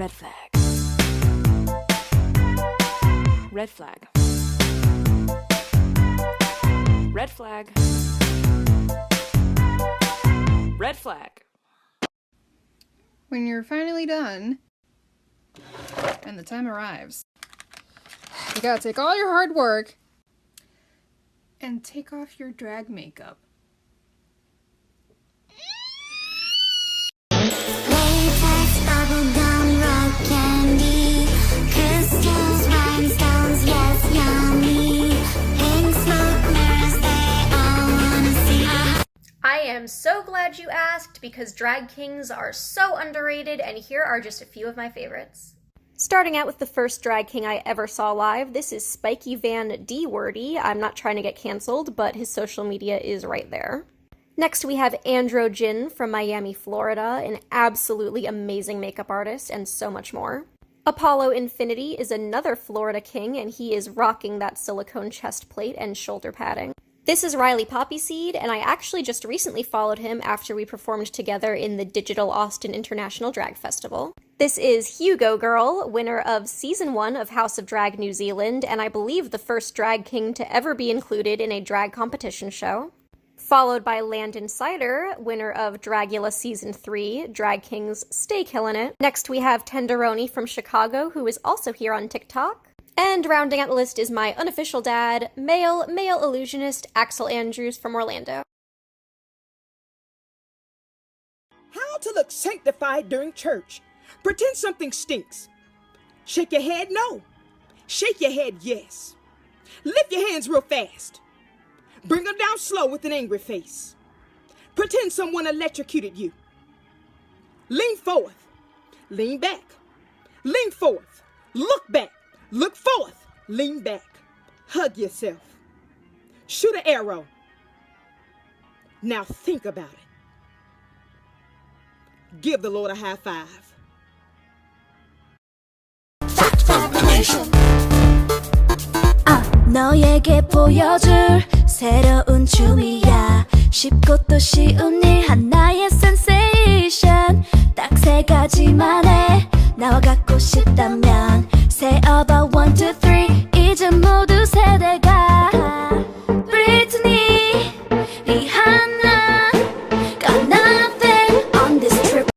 Red flag. Red flag. Red flag. Red flag. When you're finally done, and the time arrives, you gotta take all your hard work and take off your drag makeup. I am so glad you asked because drag kings are so underrated, and here are just a few of my favorites. Starting out with the first drag king I ever saw live, this is Spiky Van D. Wordy. I'm not trying to get canceled, but his social media is right there. Next we have Androgen from Miami, Florida, an absolutely amazing makeup artist, and so much more. Apollo Infinity is another Florida king, and he is rocking that silicone chest plate and shoulder padding. This is Riley Poppyseed, and I actually just recently followed him after we performed together in the Digital Austin International Drag Festival. This is Hugo Girl, winner of Season 1 of House of Drag New Zealand, and I believe the first drag king to ever be included in a drag competition show. Followed by Landon Cider, winner of Dragula Season 3, Drag Kings Stay Killin' It. Next we have Tenderoni from Chicago, who is also here on TikTok. And rounding out the list is my unofficial dad, male illusionist Axel Andrews from Orlando. How to look sanctified during church. Pretend something stinks. Shake your head, no. Shake your head, yes. Lift your hands real fast. Bring them down slow with an angry face. Pretend someone electrocuted you. Lean forth. Lean back. Lean forth. Look back. Look forth. Lean back. Hug yourself. Shoot an arrow. Now think about it. Give the Lord a high five. 너에게 보여줄 새로운 춤이야. 쉽고 또 쉬운 일 하나의 sensation. 딱 세 가지만 해. 나와 갖고 싶다면 Say about 1, 2, 3 이제 모두 세대가 Britney, Rihanna Got nothing on this trip.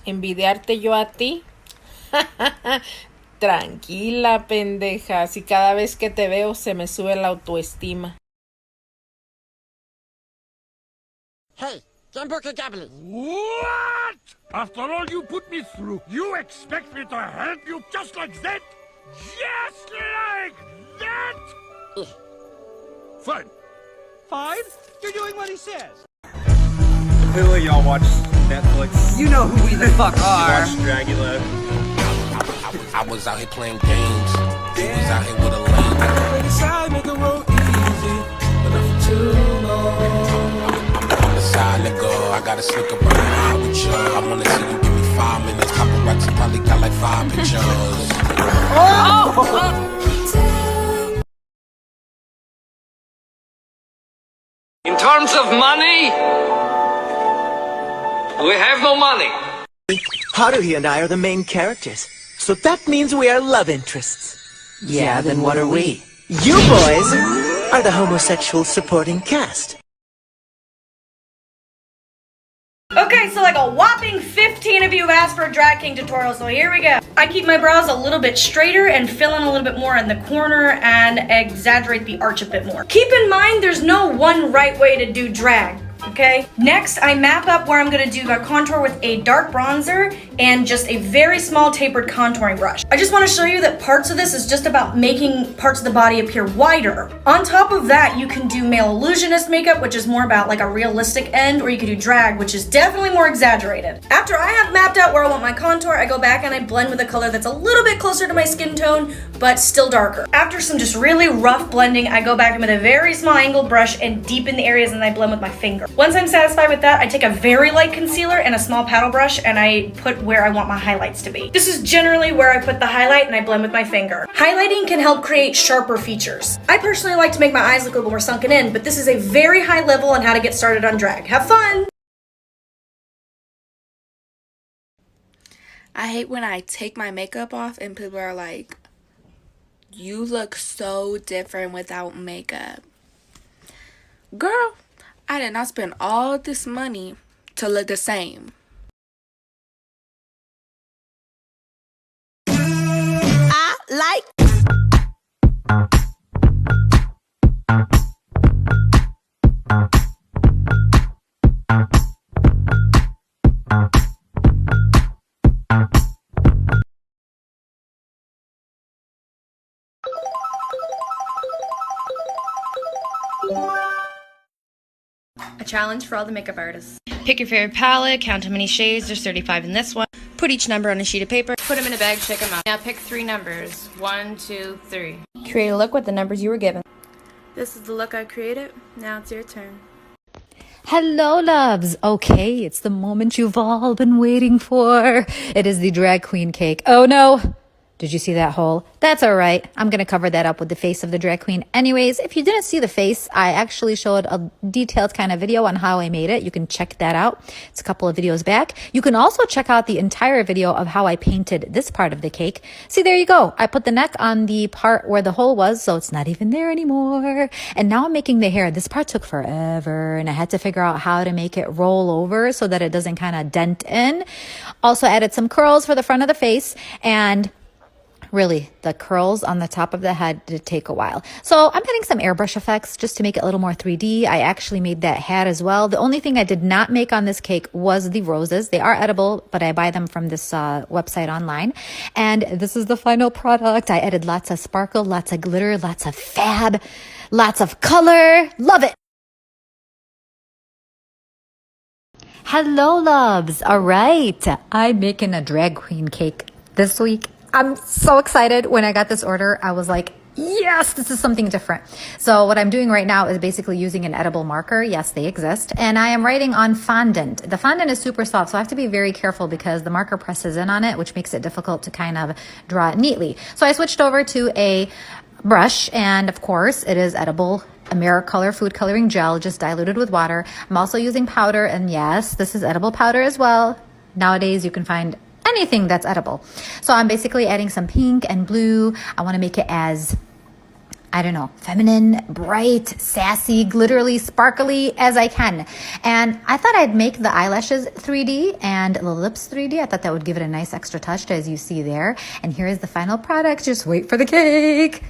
¿Envidiarte yo a ti? Tranquila, pendeja. Si cada vez que te veo se me sube la autoestima. Hey, Jamburka Gabbly. What? After all you put me through, you expect me to help you just like that? Just like that? Fine. Fine? You're doing what he says. Clearly y'all watch Netflix. You know who we the fuck are. You watch Dragula. I was out here playing games. He was out here with a lame. I decide make the road easy, but not for too long. I'm the side nigga. I gotta sneak up around with you. I wanna see you give me 5 minutes. Paparazzi probably got like 5 pictures. In terms of money, we have no money. Haruhi and I are the main characters, so that means we are love interests. Yeah, then what are we? You boys are the homosexual supporting cast. Okay, so like a whopping 15 of you have asked for a drag king tutorial, so here we go. I keep my brows a little bit straighter and fill in a little bit more in the corner and exaggerate the arch a bit more. Keep in mind, there's no one right way to do drag. Okay, next I map up where I'm gonna do my contour with a dark bronzer and just a very small tapered contouring brush. I just want to show you that parts of this is just about making parts of the body appear wider. On top of that, you can do male illusionist makeup, which is more about like a realistic end, or you could do drag, which is definitely more exaggerated. After I have mapped out where I want my contour, I go back and I blend with a color that's a little bit closer to my skin tone, but still darker. After some just really rough blending, I go back in with a very small angled brush and deepen the areas and I blend with my finger. Once I'm satisfied with that, I take a very light concealer and a small paddle brush and I put where I want my highlights to be. This is generally where I put the highlight and I blend with my finger. Highlighting can help create sharper features. I personally like to make my eyes look a little more sunken in, but this is a very high level on how to get started on drag. Have fun! I hate when I take my makeup off and people are like, you look so different without makeup. Girl, I did not spend all this money to look the same. I like A challenge for all the makeup artists. Pick your favorite palette, count how many shades, there's 35 in this one. Put each number on a sheet of paper. Put them in a bag, shake them out. Now pick 3 numbers. 1, 2, 3. Create a look with the numbers you were given. This is the look I created. Now it's your turn. Hello, loves. Okay, it's the moment you've all been waiting for. It is the drag queen cake. Oh no. Did you see that hole? That's all right. I'm going to cover that up with the face of the drag queen. Anyways, if you didn't see the face, I actually showed a detailed kind of video on how I made it. You can check that out. It's a couple of videos back. You can also check out the entire video of how I painted this part of the cake. See, there you go. I put the neck on the part where the hole was, so it's not even there anymore. And now I'm making the hair. This part took forever, and I had to figure out how to make it roll over so that it doesn't kind of dent in. Also added some curls for the front of the face, and really, the curls on the top of the head did take a while. So I'm adding some airbrush effects just to make it a little more 3D. I actually made that hat as well. The only thing I did not make on this cake was the roses. They are edible, but I buy them from this website online. And this is the final product. I added lots of sparkle, lots of glitter, lots of fab, lots of color. Love it. Hello, loves. All right. I'm making a drag queen cake this week. I'm so excited. When I got this order, I was like, yes, this is something different. So what I'm doing right now is basically using an edible marker. Yes, they exist. And I am writing on fondant. The fondant is super soft, so I have to be very careful because the marker presses in on it, which makes it difficult to kind of draw it neatly. So I switched over to a brush, and of course, it is edible AmeriColor food coloring gel, just diluted with water. I'm also using powder, and yes, this is edible powder as well. Nowadays, you can find anything that's edible. So I'm basically adding some pink and blue. I want to make it as, I don't know, feminine, bright, sassy, glittery, sparkly as I can. And I thought I'd make the eyelashes 3D and the lips 3D. I thought that would give it a nice extra touch, as you see there. And here is the final product. Just wait for the cake.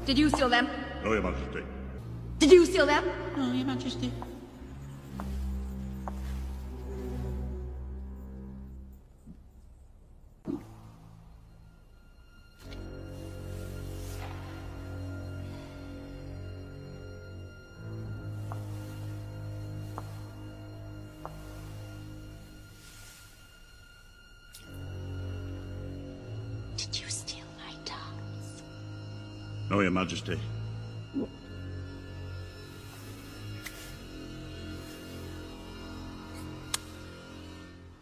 Did you steal them? No, Your Majesty. Did you steal them? No, Your Majesty. Did you steal my dolls? No, Your Majesty.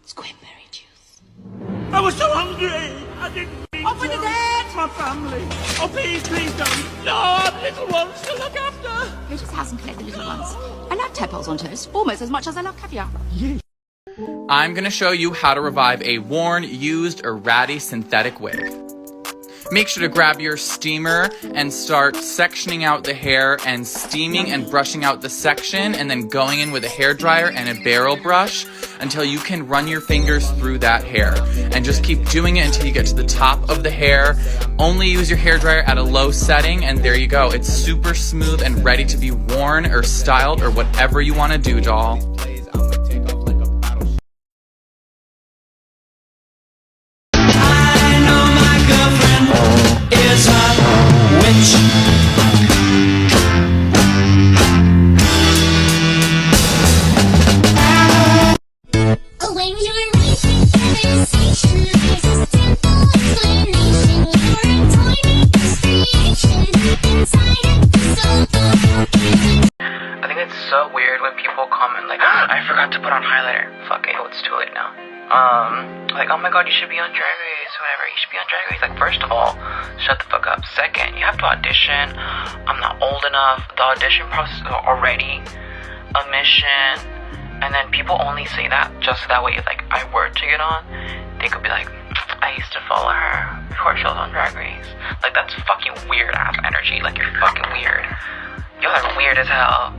Squidberry juice. I was so hungry. I didn't mean Open to. the dead! My family. Oh, please, please don't. No, I have little ones to look after. Go to his house and collect the little ones. I love tadpoles on toast almost as much as I love caviar. I'm gonna show you how to revive a worn, used, or ratty synthetic wig. Make sure to grab your steamer and start sectioning out the hair and steaming and brushing out the section, and then going in with a hairdryer and a barrel brush until you can run your fingers through that hair. And just keep doing it until you get to the top of the hair. Only use your hairdryer at a low setting, and there you go. It's super smooth and ready to be worn or styled or whatever you want to do, doll. Is a witch. so weird when people comment like, I forgot to put on highlighter. Fuck it, it's too late now. Like, oh my god, you should be on Drag Race, whatever, you should be on Drag Race. Like, first of all, shut the fuck up. Second, you have to audition. I'm not old enough. The audition process is already a mission. And then people only say that just so that way if like I were to get on, they could be like, I used to follow her before she was on Drag Race. Like, that's fucking weird ass energy. Like, you're fucking weird. Y'all are weird as hell.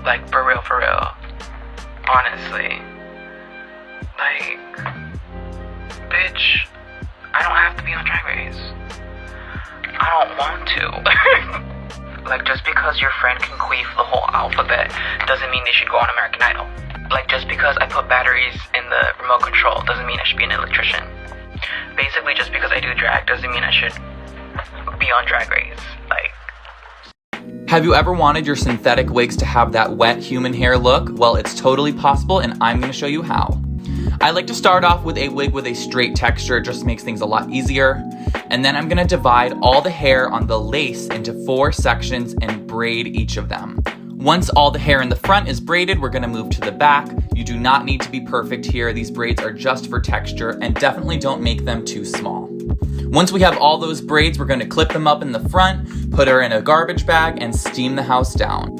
Like, for real, for real. Honestly. Like, bitch, I don't have to be on Drag Race. I don't want to. Like, just because your friend can queef the whole alphabet doesn't mean they should go on American Idol. Like, just because I put batteries in the remote control doesn't mean I should be an electrician. Basically, just because I do drag doesn't mean I should be on Drag Race. Like, have you ever wanted your synthetic wigs to have that wet human hair look? Well, it's totally possible, and I'm going to show you how. I like to start off with a wig with a straight texture. It just makes things a lot easier. And then I'm going to divide all the hair on the lace into 4 sections and braid each of them. Once all the hair in the front is braided, we're going to move to the back. You do not need to be perfect here. These braids are just for texture, and definitely don't make them too small. Once we have all those braids, we're going to clip them up in the front, put her in a garbage bag, and steam the house down.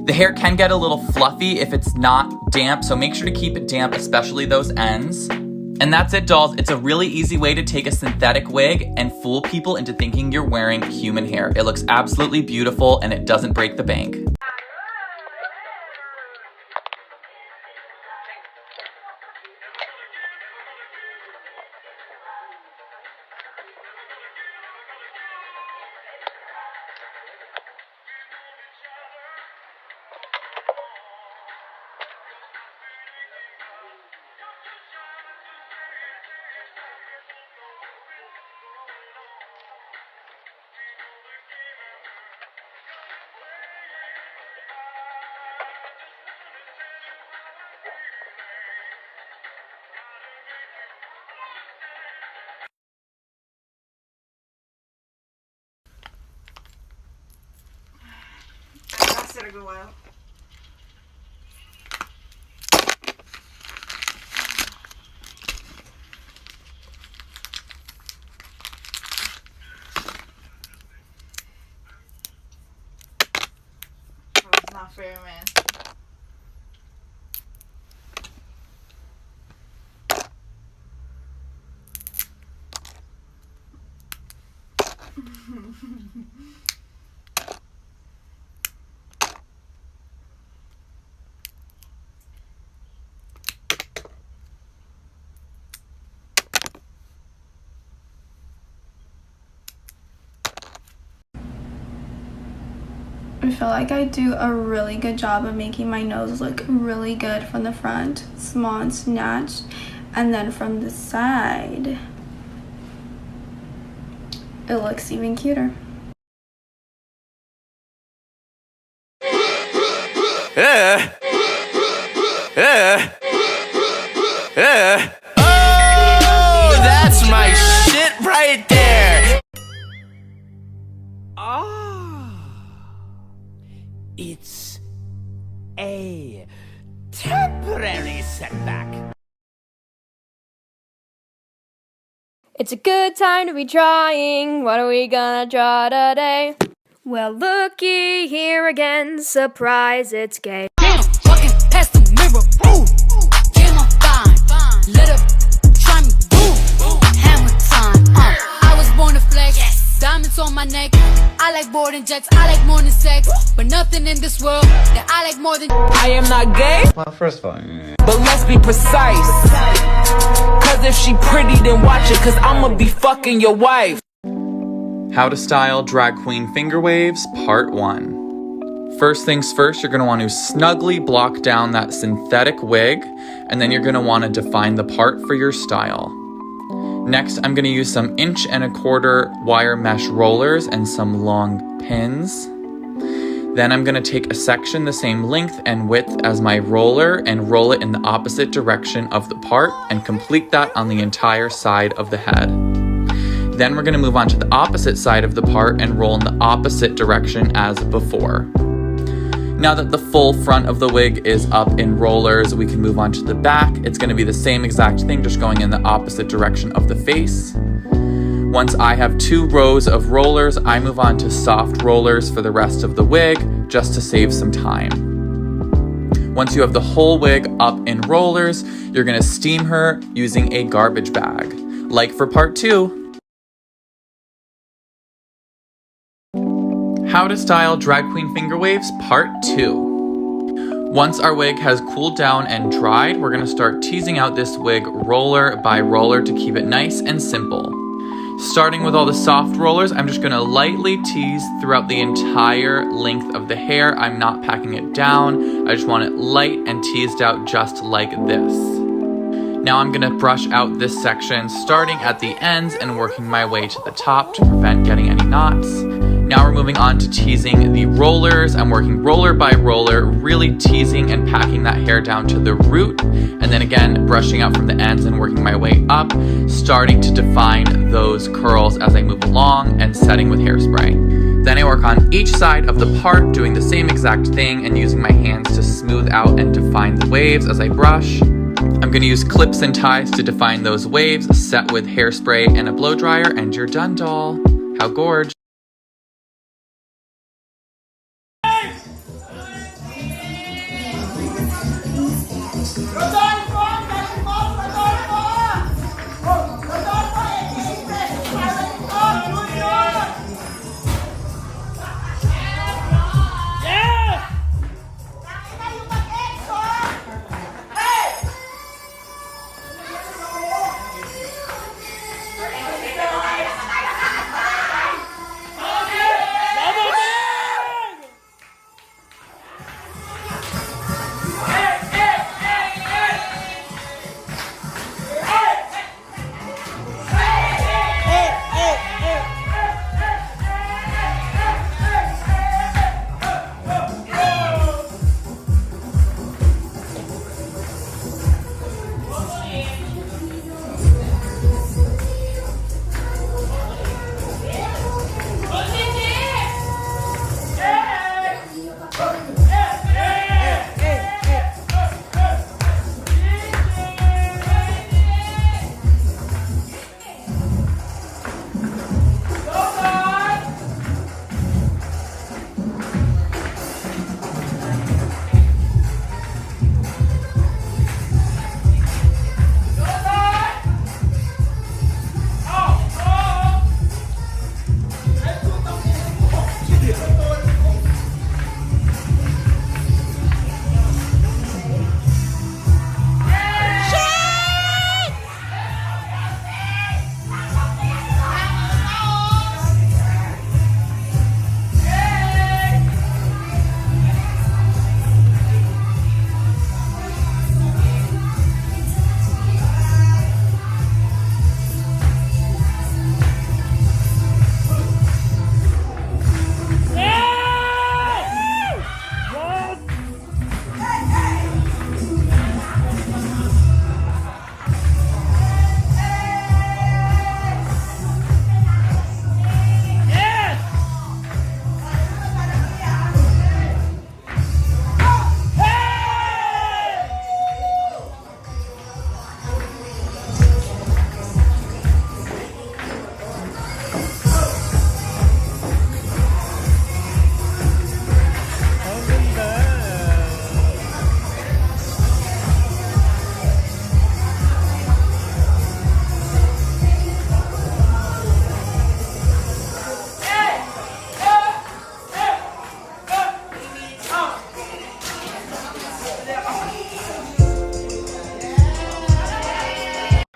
The hair can get a little fluffy if it's not damp, so make sure to keep it damp, especially those ends. And that's it, dolls. It's a really easy way to take a synthetic wig and fool people into thinking you're wearing human hair. It looks absolutely beautiful, and it doesn't break the bank. Gotta go out. That's not fair, man. I feel like I do a really good job of making my nose look really good from the front, small and snatched, and then from the side, it looks even cuter. Oh, that's my shit right there. It's a temporary setback. It's a good time to be trying. What are we gonna draw today? Well, looky here again. Surprise, it's gay. Damn, walking past the mirror. Ooh, get my fine. Let up, try me. Boom, hammer time. I was born to flex. Yes. Diamonds on my neck. I like boarding jets. I like more than sex. But nothing in this world that I like more than. I am not gay. Well, first of all, But let's be precise. Cause if she pretty, then watch it. Cause I'ma be fucking your wife. How to style drag queen finger waves, part 1. First things first, you're going to want to snugly block down that synthetic wig, and then you're going to want to define the part for your style. Next, I'm going to use some 1¼ wire mesh rollers and some long pins. Then I'm going to take a section the same length and width as my roller and roll it in the opposite direction of the part and complete that on the entire side of the head. Then we're going to move on to the opposite side of the part and roll in the opposite direction as before. Now that the full front of the wig is up in rollers, we can move on to the back. It's going to be the same exact thing, just going in the opposite direction of the face. Once I have 2 rows of rollers, I move on to soft rollers for the rest of the wig, just to save some time. Once you have the whole wig up in rollers, you're going to steam her using a garbage bag. Like for part 2. How to style drag queen finger waves, part 2. Once our wig has cooled down and dried, we're going to start teasing out this wig roller by roller to keep it nice and simple. Starting with all the soft rollers, I'm just going to lightly tease throughout the entire length of the hair. I'm not packing it down. I just want it light and teased out just like this. Now I'm going to brush out this section, starting at the ends and working my way to the top to prevent getting any knots. Now we're moving on to teasing the rollers. I'm working roller by roller, really teasing and packing that hair down to the root, and then again brushing out from the ends and working my way up, starting to define those curls as I move along and setting with hairspray. Then I work on each side of the part, doing the same exact thing and using my hands to smooth out and define the waves as I brush. I'm going to use clips and ties to define those waves, set with hairspray and a blow dryer, and you're done, doll. How gorge.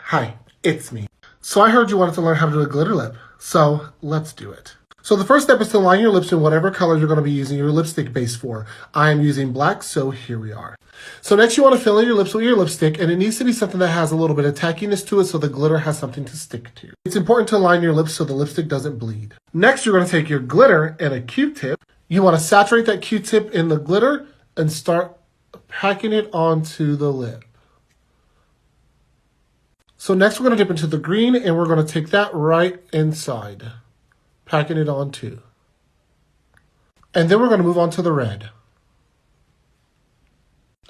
Hi, it's me. So I heard you wanted to learn how to do a glitter lip, so let's do it. So the first step is to line your lips in whatever color you're going to be using your lipstick base for. I am using black, so here we are. So next you want to fill in your lips with your lipstick, and it needs to be something that has a little bit of tackiness to it so the glitter has something to stick to. It's important to line your lips so the lipstick doesn't bleed. Next you're going to take your glitter and a Q-tip. You want to saturate that Q-tip in the glitter and start packing it onto the lip. So next we're going to dip into the green and we're going to take that right inside, packing it on too. And then we're going to move on to the red.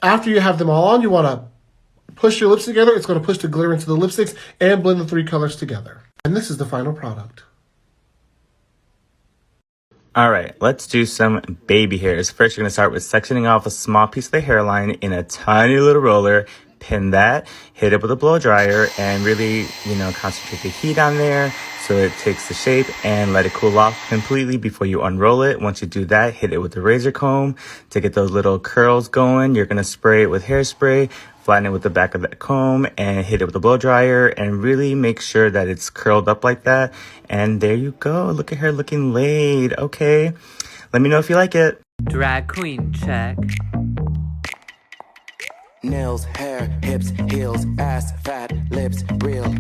After you have them all on, you want to push your lips together. It's going to push the glitter into the lipsticks and blend the 3 colors together. And this is the final product. Alright, let's do some baby hairs. First, you're going to start with sectioning off a small piece of the hairline in a tiny little roller. Pin that, hit it with a blow dryer, and really, concentrate the heat on there so it takes the shape, and let it cool off completely before you unroll it. Once you do that, hit it with the razor comb to get those little curls going. You're going to spray it with hairspray, flatten it with the back of that comb, and hit it with a blow dryer, and really make sure that it's curled up like that. And there you go. Look at her looking laid. Okay, let me know if you like it. Drag queen check. Nails, hair, hips, heels, ass, fat, lips, real,